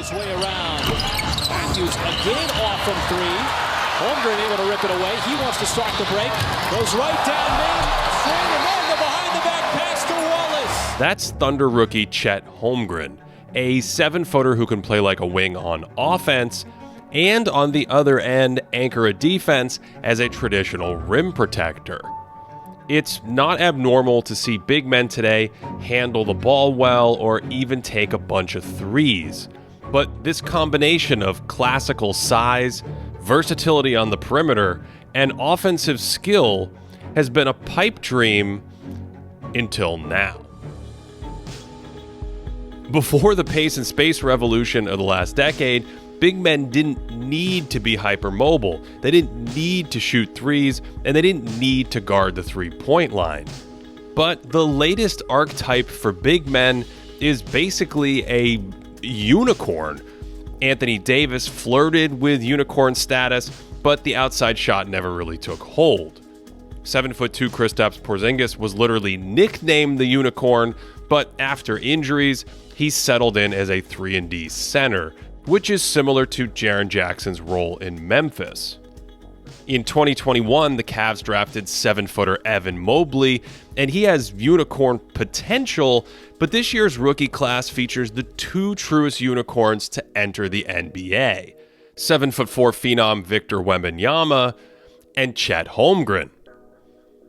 his way around. Matthews again off from three. Holmgren able to rip it away. He wants to start the break. Goes right down mid. Swing and roll the behind the back pass to Wallace. That's Thunder rookie Chet Holmgren, a 7-footer who can play like a wing on offense and on the other end anchor a defense as a traditional rim protector. It's not abnormal to see big men today handle the ball well or even take a bunch of threes. But this combination of classical size, versatility on the perimeter, and offensive skill has been a pipe dream until now. Before the pace and space revolution of the last decade, big men didn't need to be hypermobile. They didn't need to shoot threes, and they didn't need to guard the three-point line. But the latest archetype for big men is basically a unicorn. Anthony Davis flirted with unicorn status, but the outside shot never really took hold. 7'2" Kristaps Porzingis was literally nicknamed the unicorn, but after injuries, he settled in as a 3-and-D center, which is similar to Jaren Jackson's role in Memphis. In 2021, the Cavs drafted 7-footer Evan Mobley, and he has unicorn potential, but this year's rookie class features the two truest unicorns to enter the NBA: 7'4" phenom Victor Wembanyama and Chet Holmgren.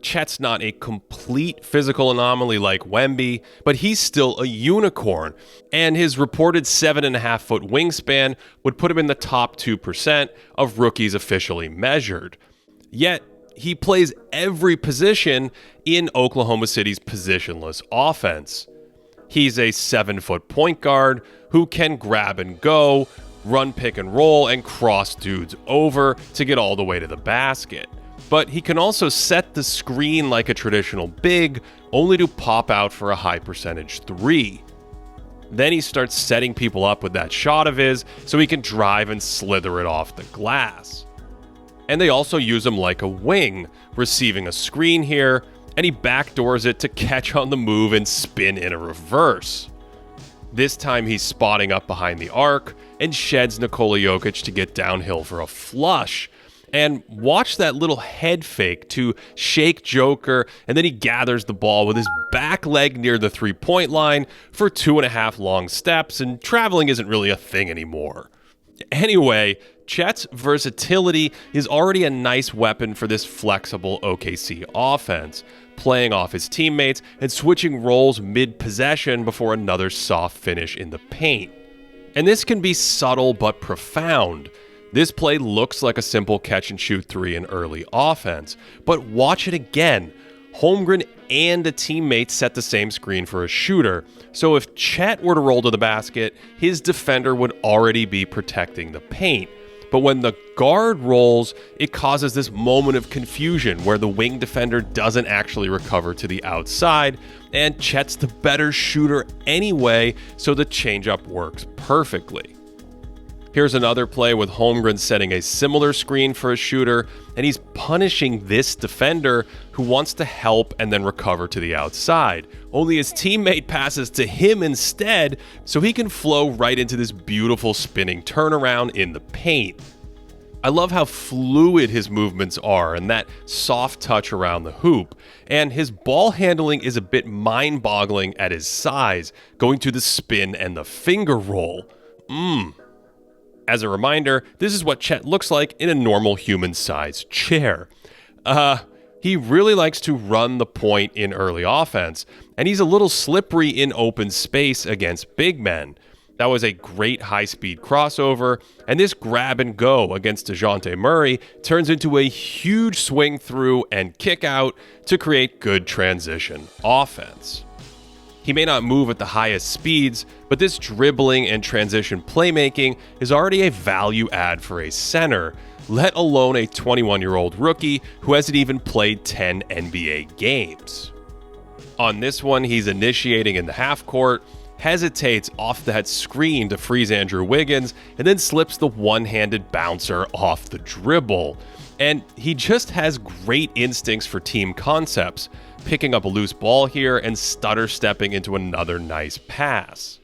Chet's not a complete physical anomaly like Wemby, but he's still a unicorn, and his reported 7.5-foot wingspan would put him in the top 2% of rookies officially measured. Yet, he plays every position in Oklahoma City's positionless offense. He's a 7-foot point guard who can grab and go, run pick and roll, and cross dudes over to get all the way to the basket. But he can also set the screen like a traditional big, only to pop out for a high percentage three. Then he starts setting people up with that shot of his so he can drive and slither it off the glass. And they also use him like a wing, receiving a screen here, and he backdoors it to catch on the move and spin in a reverse. This time he's spotting up behind the arc and sheds Nikola Jokic to get downhill for a flush. And watch that little head fake to shake Joker, and then he gathers the ball with his back leg near the three-point line for 2.5 long steps, and traveling isn't really a thing anymore. Anyway, Chet's versatility is already a nice weapon for this flexible OKC offense, playing off his teammates and switching roles mid-possession before another soft finish in the paint. And this can be subtle but profound. This play looks like a simple catch-and-shoot three in early offense, but watch it again. Holmgren and a teammate set the same screen for a shooter, so if Chet were to roll to the basket, his defender would already be protecting the paint. But when the guard rolls, it causes this moment of confusion where the wing defender doesn't actually recover to the outside, and Chet's the better shooter anyway, so the changeup works perfectly. Here's another play with Holmgren setting a similar screen for a shooter, and he's punishing this defender who wants to help and then recover to the outside. Only his teammate passes to him instead, so he can flow right into this beautiful spinning turnaround in the paint. I love how fluid his movements are and that soft touch around the hoop, and his ball handling is a bit mind-boggling at his size, going to the spin and the finger roll. As a reminder, this is what Chet looks like in a normal human-sized chair. He really likes to run the point in early offense, and he's a little slippery in open space against big men. That was a great high-speed crossover, and this grab and go against DeJounte Murray turns into a huge swing through and kick out to create good transition offense. He may not move at the highest speeds, but this dribbling and transition playmaking is already a value add for a center, let alone a 21-year-old rookie who hasn't even played 10 NBA games. On this one, he's initiating in the half court, hesitates off that screen to freeze Andrew Wiggins, and then slips the one-handed bouncer off the dribble. And he just has great instincts for team concepts, picking up a loose ball here and stutter stepping into another nice pass.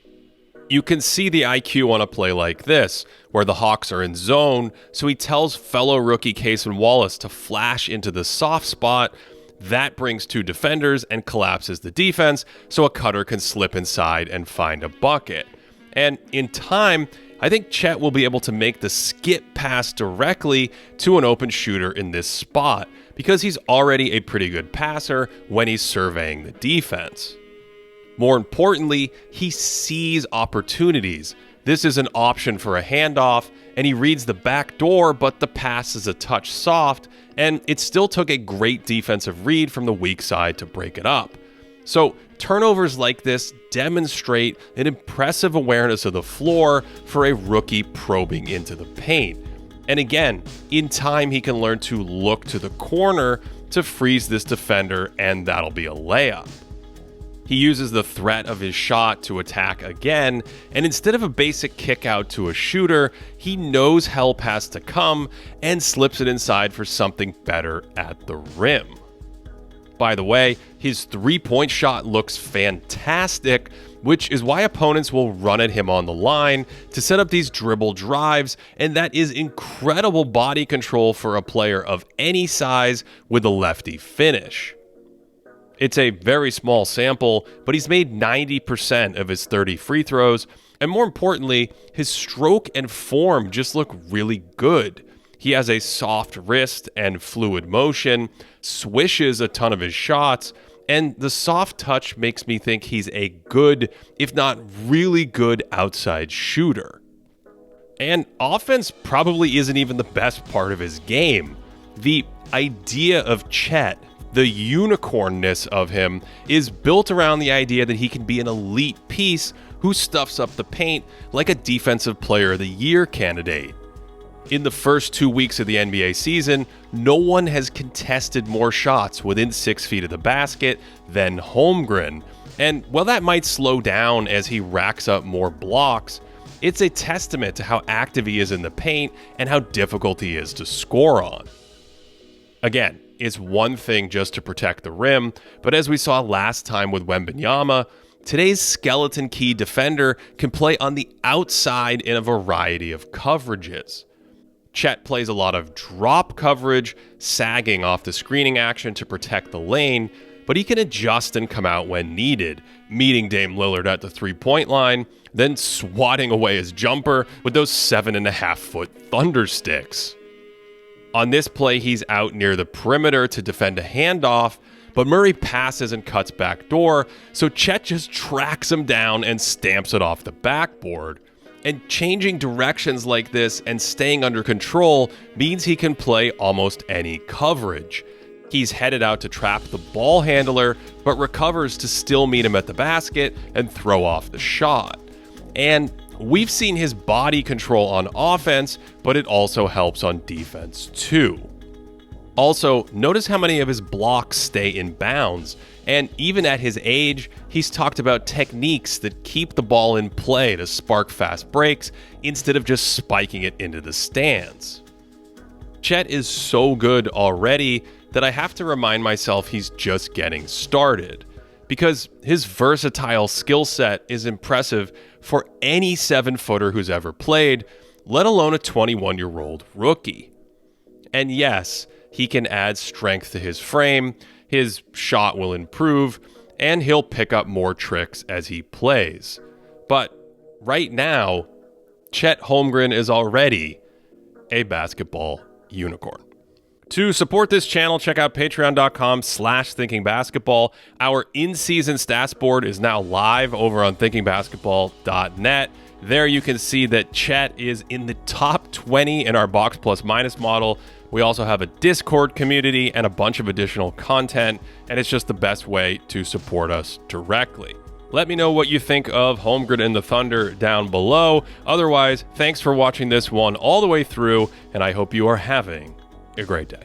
You can see the IQ on a play like this, where the Hawks are in zone, so he tells fellow rookie Cason Wallace to flash into the soft spot. That brings two defenders and collapses the defense, so a cutter can slip inside and find a bucket. And in time, I think Chet will be able to make the skip pass directly to an open shooter in this spot, because he's already a pretty good passer when he's surveying the defense. More importantly, he sees opportunities. This is an option for a handoff, and he reads the back door, but the pass is a touch soft, and it still took a great defensive read from the weak side to break it up. So turnovers like this demonstrate an impressive awareness of the floor for a rookie probing into the paint. And again, in time, he can learn to look to the corner to freeze this defender, and that'll be a layup. He uses the threat of his shot to attack again, and instead of a basic kick out to a shooter, he knows help has to come and slips it inside for something better at the rim. By the way, his three-point shot looks fantastic, which is why opponents will run at him on the line to set up these dribble drives, and that is incredible body control for a player of any size with a lefty finish. It's a very small sample, but he's made 90% of his 30 free throws, and more importantly, his stroke and form just look really good. He has a soft wrist and fluid motion, swishes a ton of his shots, and the soft touch makes me think he's a good, if not really good, outside shooter. And offense probably isn't even the best part of his game. The idea of Chet, the unicornness of him, is built around the idea that he can be an elite piece who stuffs up the paint like a Defensive Player of the Year candidate. In the first 2 weeks of the NBA season, no one has contested more shots within 6 feet of the basket than Holmgren. And while that might slow down as he racks up more blocks, it's a testament to how active he is in the paint and how difficult he is to score on. Again, it's one thing just to protect the rim, but as we saw last time with Wembanyama, today's skeleton key defender can play on the outside in a variety of coverages. Chet plays a lot of drop coverage, sagging off the screening action to protect the lane, but he can adjust and come out when needed, meeting Dame Lillard at the three-point line, then swatting away his jumper with those 7.5-foot thunder sticks. On this play, he's out near the perimeter to defend a handoff, but Murray passes and cuts back door, so Chet just tracks him down and stamps it off the backboard. And changing directions like this and staying under control means he can play almost any coverage. He's headed out to trap the ball handler, but recovers to still meet him at the basket and throw off the shot. And we've seen his body control on offense, but it also helps on defense too. Also, notice how many of his blocks stay in bounds, and even at his age, he's talked about techniques that keep the ball in play to spark fast breaks instead of just spiking it into the stands. Chet is so good already that I have to remind myself he's just getting started, because his versatile skill set is impressive for any 7-footer who's ever played, let alone a 21-year-old rookie. And yes, he can add strength to his frame, his shot will improve, and he'll pick up more tricks as he plays. But right now, Chet Holmgren is already a basketball unicorn. To support this channel, check out patreon.com/thinkingbasketball. Our in-season stats board is now live over on thinkingbasketball.net. There you can see that Chet is in the top 20 in our box plus minus model. We also have a Discord community and a bunch of additional content, and it's just the best way to support us directly. Let me know what you think of Holmgren and the Thunder down below. Otherwise, thanks for watching this one all the way through, and I hope you are having a great day.